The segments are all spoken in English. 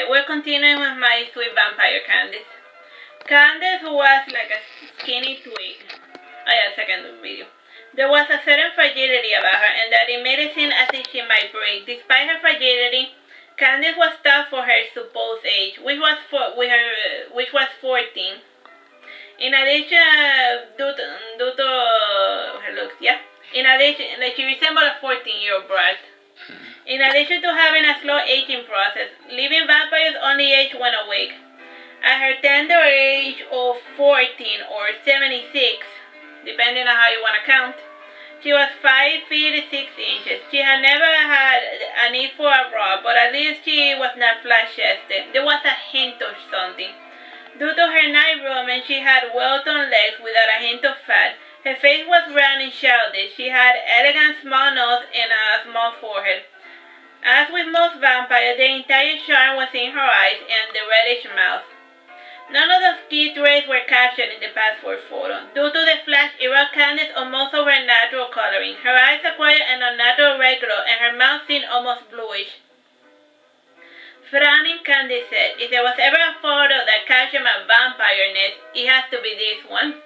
we're continuing with my sweet vampire Candice. Candice was like a skinny twig. Oh yeah, second video. There was a certain fragility about her, and that it made it seem as if she might break. Despite her fragility, Candice was tough for her supposed age, which was 14. In addition, due to her looks, yeah. In addition, like she resembled a 14-year-old brat. In addition to having a slow aging process, living vampires only age when awake. At her tender age of 14 or 76, depending on how you want to count, she was 5 feet 6 inches. She had never had a need for a bra, but at least she was not flat-chested. There was a hint of something. Due to her night roaming, she had well-toned legs without a hint of fat. Her face was round and childish. She had elegant small nose and a small forehead. As with most vampires, the entire charm was in her eyes and the reddish mouth. None of those key traits were captured in the passport photo. Due to the flash, it robbed Candice of most of her natural coloring. Her eyes acquired an unnatural red glow, and her mouth seemed almost bluish. Frowning, Candice said, "If there was ever a photo that captured my vampireness, it has to be this one."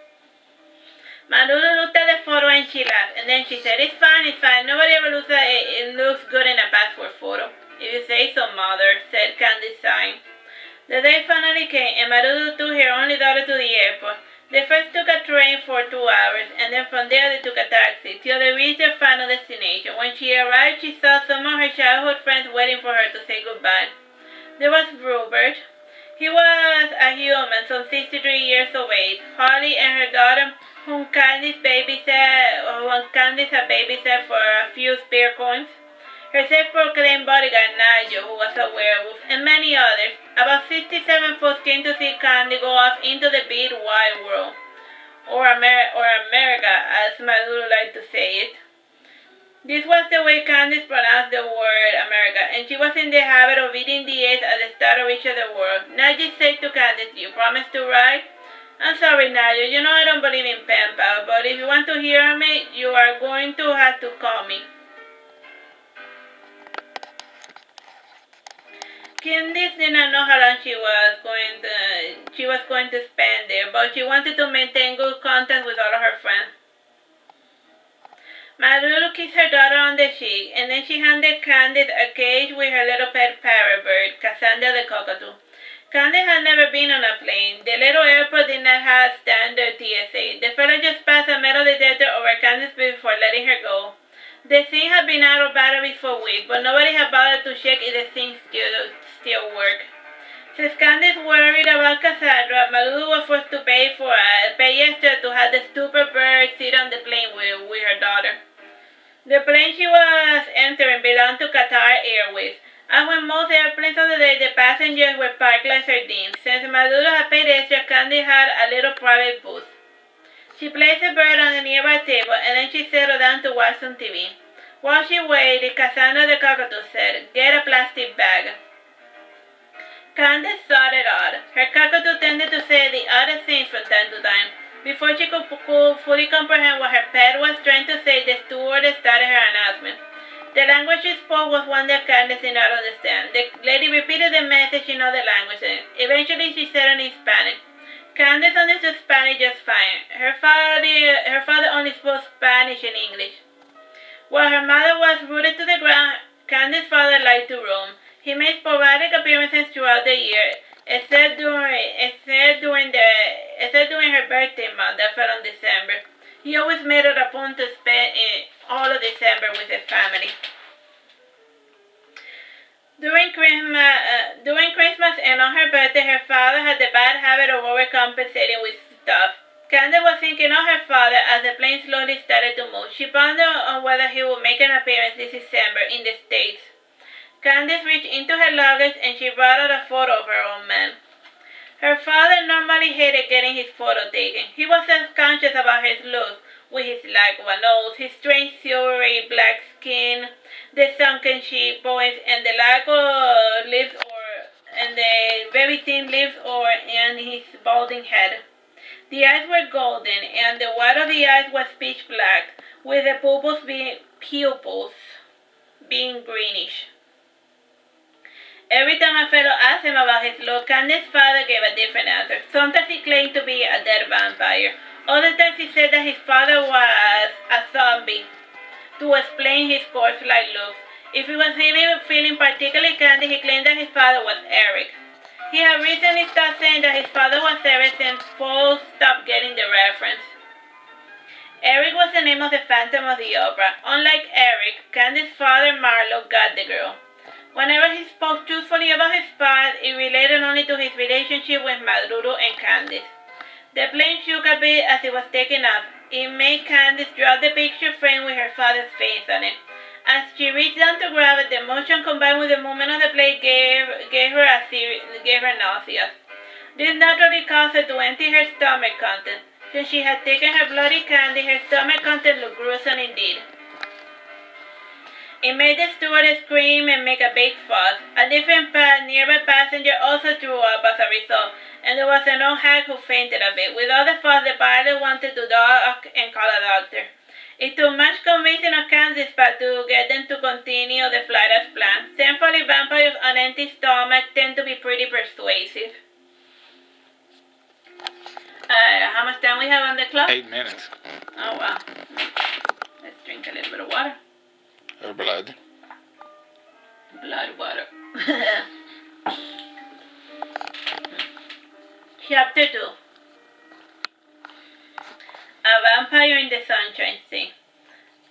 Maruru looked at the photo and she laughed, and then she said, it's fine. Nobody ever looks at it. It looks good in a passport photo." "If you say so, mother," said Candice, sighing. The day finally came, and Maruru took her only daughter to the airport. They first took a train for 2 hours, and then from there they took a taxi, till they reached their final destination. When she arrived, she saw some of her childhood friends waiting for her to say goodbye. There was Rupert. He was a human, some 63 years of age. Holly and her daughter, whom Candice had babysat for a few spare coins. Her self-proclaimed bodyguard, Nigel, who was a werewolf, and many others. About 67 folks came to see Candy go off into the big wide world, or America, as Maruru liked to say it. This was the way Candice pronounced the word America, and she was in the habit of eating the eggs at the start of each of the world. Nigel said to Candice, "You promise to ride?" "I'm sorry, Nigel, you know I don't believe in pen pal, but if you want to hear me, you are going to have to call me." Candice did not know how long she was going to spend there, but she wanted to maintain good contact with all of her friends. Maruru kissed her daughter on the cheek, and then she handed Candice a cage with her little pet parrot bird, Cassandra the cockatoo. Candice had never been on a plane. The little airport did not have standard TSA. The fellow just passed a metal detector over Candice before letting her go. The thing had been out of batteries for weeks, but nobody had bothered to check if the thing still worked. Since Candice worried about Cassandra, Maruru was forced to pay extra to have the stupid bird sit on the plane with her daughter. The plane she was entering belonged to Qatar Airways. As with most airplanes of the day, the passengers were parked like sardines. Since Maruru had paid extra, Candice had a little private booth. She placed the bird on a nearby table, and then she settled down to watch some TV. While she waited, Cassandra the cockatoo said, "Get a plastic bag." Candice thought it odd. Her cockatoo tended to say the oddest things from time to time. Before she could fully comprehend what her pet was trying to say, the stewardess started her announcement. The language she spoke was one that Candice did not understand. The lady repeated the message in other languages. Eventually, she said it in Spanish. Candice understood Spanish just fine. Her father only spoke Spanish and English. While her mother was rooted to the ground, Candice's father liked to roam. He made sporadic appearances throughout the year, except during her birthday month that fell on December. He always made it a point to spend all of December with his family. During Christmas and on her birthday, her father had the bad habit of overcompensating with stuff. Candice was thinking of her father as the plane slowly started to move. She pondered on whether he would make an appearance this December in the States. Candice reached into her luggage and she brought out a photo of her old man. Her father normally hated getting his photo taken. He was self-conscious about his looks, with his lackluster nose, his strange silvery black skin, the sunken cheekbones, and the lack of lips and the very thin lips and his balding head. The eyes were golden, and the white of the eyes was pitch black, with the pupils being greenish. Every time a fellow asked him about his look, Candice's father gave a different answer. Sometimes he claimed to be a dead vampire. Other times he said that his father was a zombie to explain his corpse-like looks. If he was even feeling particularly candy, he claimed that his father was Eric. He had recently stopped saying that his father was Eric since folks stopped getting the reference. Eric was the name of the Phantom of the Opera. Unlike Eric, Candice's father Marlo got the girl. Whenever he spoke truthfully about his past, it related only to his relationship with Maruru and Candice. The plane shook a bit as it was taking off. It made Candice drop the picture frame with her father's face on it. As she reached down to grab it, the motion combined with the movement of the plane gave her nausea. This naturally caused her to empty her stomach contents. Since she had taken her bloody candy, her stomach contents looked gruesome indeed. It made the stewardess scream and make a big fuss. A different nearby passenger also threw up as a result, and there was an old hag who fainted a bit. With all the fuss, the pilot wanted to duck and call a doctor. It took much convincing of Candice back to get them to continue the flight as planned. Thankfully, vampires on empty stomach tend to be pretty persuasive. How much time we have on the clock? 8 minutes. Oh, wow. Let's drink a little bit of water. Or blood. Blood water. Chapter 2. A vampire in the sunshine sea.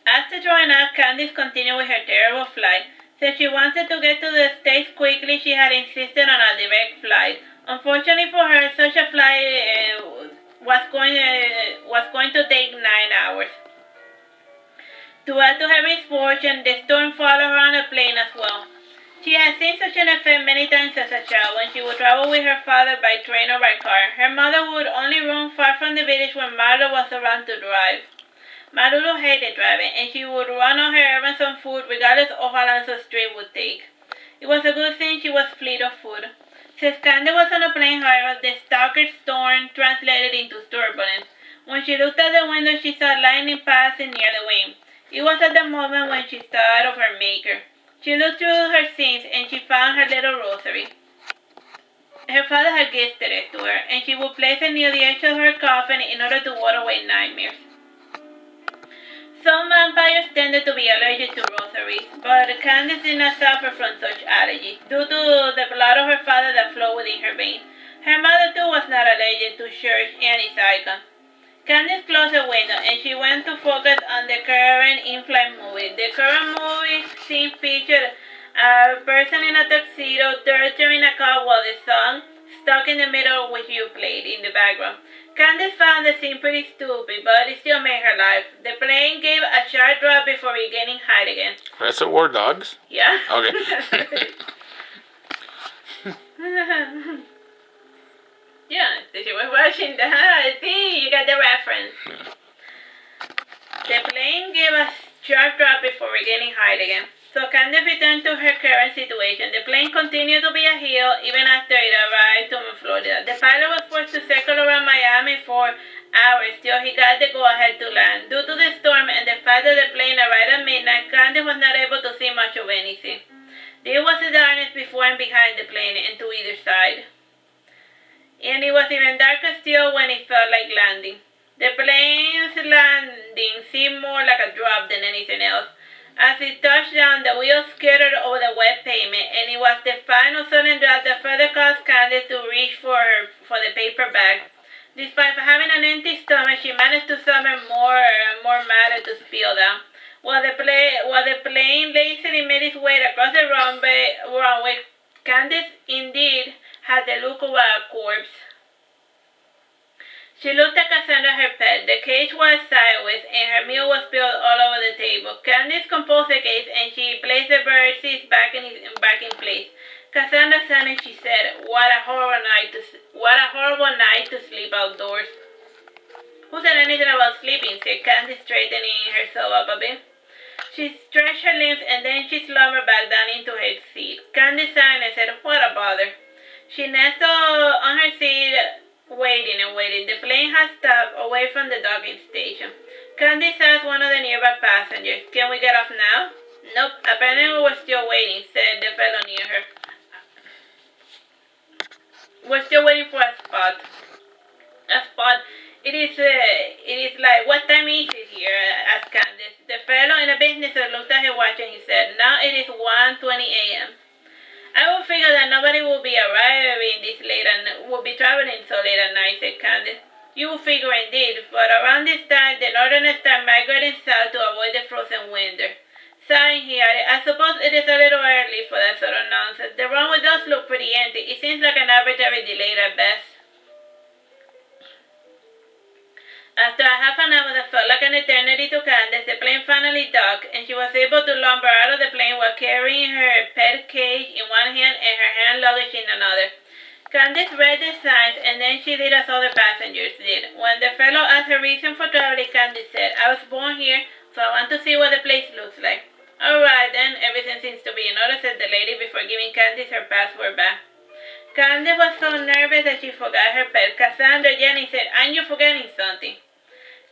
After throwing up, Candice continued with her terrible flight. Since she wanted to get to the States quickly, she had insisted on a direct flight. Unfortunately for her, such a flight was going to take 9 hours. To add to her misfortune, the storm followed her on the plane as well. She had seen such an effect many times as a child when she would travel with her father by train or by car. Her mother would only roam far from the village when Marlo was around to drive. Maruru hated driving, and she would run on her errands on foot regardless of how long the street would take. It was a good thing she was fleet of foot. Since Candice was on a plane, however, the stalker's storm translated into turbulence. When she looked out the window, she saw lightning passing near the wing. It was at the moment when she thought of her maker. She looked through her sins and she found her little rosary. Her father had gifted it to her, and she would place it near the edge of her coffin in order to ward away nightmares. Some vampires tended to be allergic to rosaries, but Candice did not suffer from such allergies due to the blood of her father that flowed within her veins. Her mother too was not allergic to church and its icon. Candice closed the window and she went to focus on the current in-flight movie. The current movie scene featured a person in a tuxedo torturing a car while the song Stuck in the Middle with You played in the background. Candice found the scene pretty stupid, but it still made her laugh. The plane gave a sharp drop before regaining height again. Reservoir Dogs? Yeah. Okay. Yeah, she was watching the thing. You got the reference. The plane gave a sharp drop before regaining height again. So Candice returned to her current situation. The plane continued to be a hill even after it arrived to Florida. The pilot was forced to circle around Miami for hours till he got the go-ahead to land. Due to the storm and the fact that the plane arrived at midnight, Candice was not able to see much of anything. There was a darkness before and behind the plane and to either side. And it was even darker still when it felt like landing. The plane's landing seemed more like a drop than anything else. As it touched down, the wheels skittered over the wet pavement, and it was the final sudden drop that further caused Candice to reach for the paper bag. Despite having an empty stomach, she managed to summon more matter to spill down. While the plane lazily made its way across the runway, Candice indeed had the look of a corpse. She looked at Cassandra, her pet. The cage was sideways, and her meal was spilled all over the table. Candice composed the cage, and she placed the bird seeds back in place. Cassandra sighed and she said, "What a horrible night to sleep outdoors." "Who said anything about sleeping?" said Candice, straightening herself up a bit. She stretched her limbs, and then she slumbered back down into her seat. Candice sighed and said, "What a bother." She nestled on her seat, waiting and waiting. The plane had stopped away from the docking station. Candice asked one of the nearby passengers, "Can we get off now?" "Nope, apparently we were still waiting," said the fellow near her. We're still waiting for a spot. A spot. It is like, what time is it here? Asked Candice. The fellow in the business looked at her watch and he said, now it is 1:20 a.m. I would figure that nobody will be arriving this late and will be traveling so late at night, said Candice. You would figure indeed, but around this time the northerners start migrating south to avoid the frozen winter. Sighing, he added, I suppose it is a little early for that sort of nonsense. The runway does look pretty empty. It seems like an arbitrary delay at best. After a half an hour that felt like an eternity to Candice, the plane finally docked, and she was able to lumber out of the plane while carrying her pet cage in one hand and her hand luggage in another. Candice read the signs, and then she did as other passengers did. When the fellow asked her reason for traveling, Candice said, I was born here, so I want to see what the place looks like. All right, then, everything seems to be in order, said the lady before giving Candice her passport back. Candice was so nervous that she forgot her pet. Cassandra, Jenny said, aren't you forgetting something?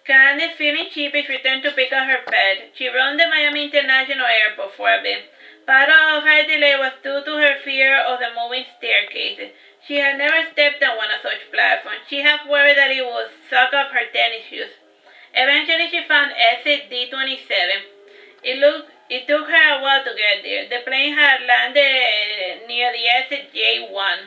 Candice, feeling sheepish, returned to pick up her pet. She roamed the Miami International Airport for a bit. Part of her delay was due to her fear of the moving staircases. She had never stepped on one of such platforms. She half worried that it would suck up her tennis shoes. Eventually, she found exit D27. It took her a while to get there. The plane had landed near the exit J1.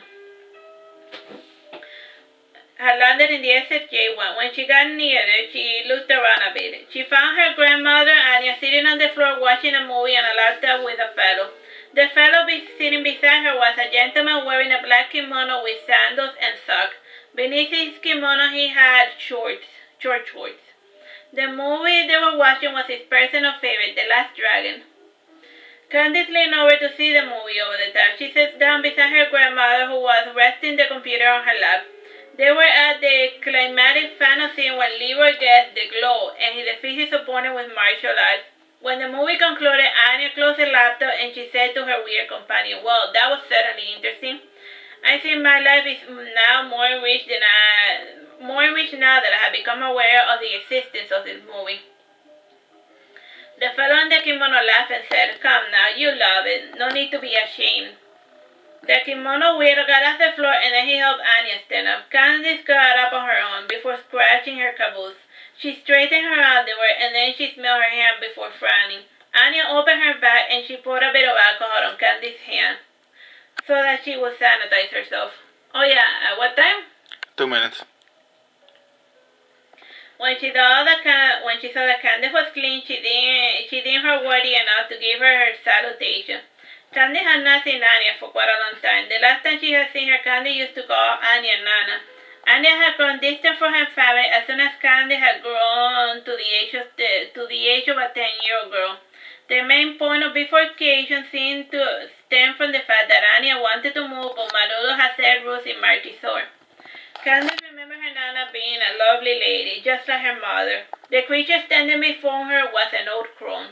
Had landed in the exit J1. When she got nearer, she looked around a bit. She found her grandmother, Anya, sitting on the floor watching a movie on a laptop with a fellow. The fellow sitting beside her was a gentleman wearing a black kimono with sandals and socks. Beneath his kimono, he had short shorts. The movie they were watching was his personal favorite, The Last Dragon. Candice leaned over to see the movie over the top. She sat down beside her grandmother, who was resting the computer on her lap. They were at the climatic final scene when Leroy gets the glow and he defeats his opponent with martial arts. When the movie concluded, Anya closed her laptop and she said to her weird companion, well, that was certainly interesting. I think my life is now more enriched now that I have become aware of the existence of this movie. The fellow in the kimono laughed and said, come now, you love it. No need to be ashamed. The kimono weirdo got off the floor and then he helped Anya stand up. Candice got up on her own before scratching her caboose. She straightened her underwear and then she smelled her hand before frowning. Anya opened her bag and she poured a bit of alcohol on Candice's hand so that she would sanitize herself. Oh yeah, at what time? 2 minutes. When she saw that Candice was clean, she deemed her worthy enough to give her salutation. Candice had not seen Anya for quite a long time. The last time she had seen her, Candice used to call Anya Nana. Anya had grown distant from her family as soon as Candice had grown to the age of a 10-year-old girl. The main point of bifurcation seemed to stem from the fact that Anya wanted to move, but Maruru had set roots in Martisor. Candice remembered her Nana being a lovely lady, just like her mother. The creature standing before her was an old crone.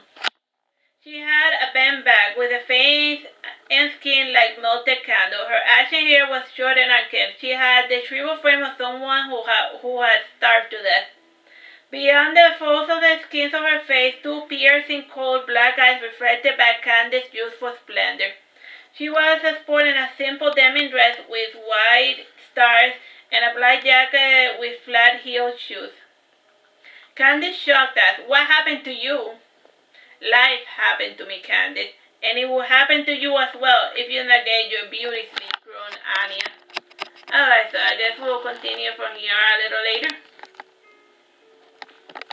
She had a bent back with a face and skin like melted candle. Her ashen hair was short and unkempt. She had the shriveled frame of someone who had starved to death. Beyond the folds of the skins of her face, two piercing cold black eyes reflected back Candice's youthful splendor. She was sporting a simple denim dress with white stars and a black jacket with flat-heeled shoes. Candice shocked asked, what happened to you? Life happened to me, Candice, and it will happen to you as well if you negate your beauty, sleep grown Anya. Alright, so I guess we'll continue from here a little later.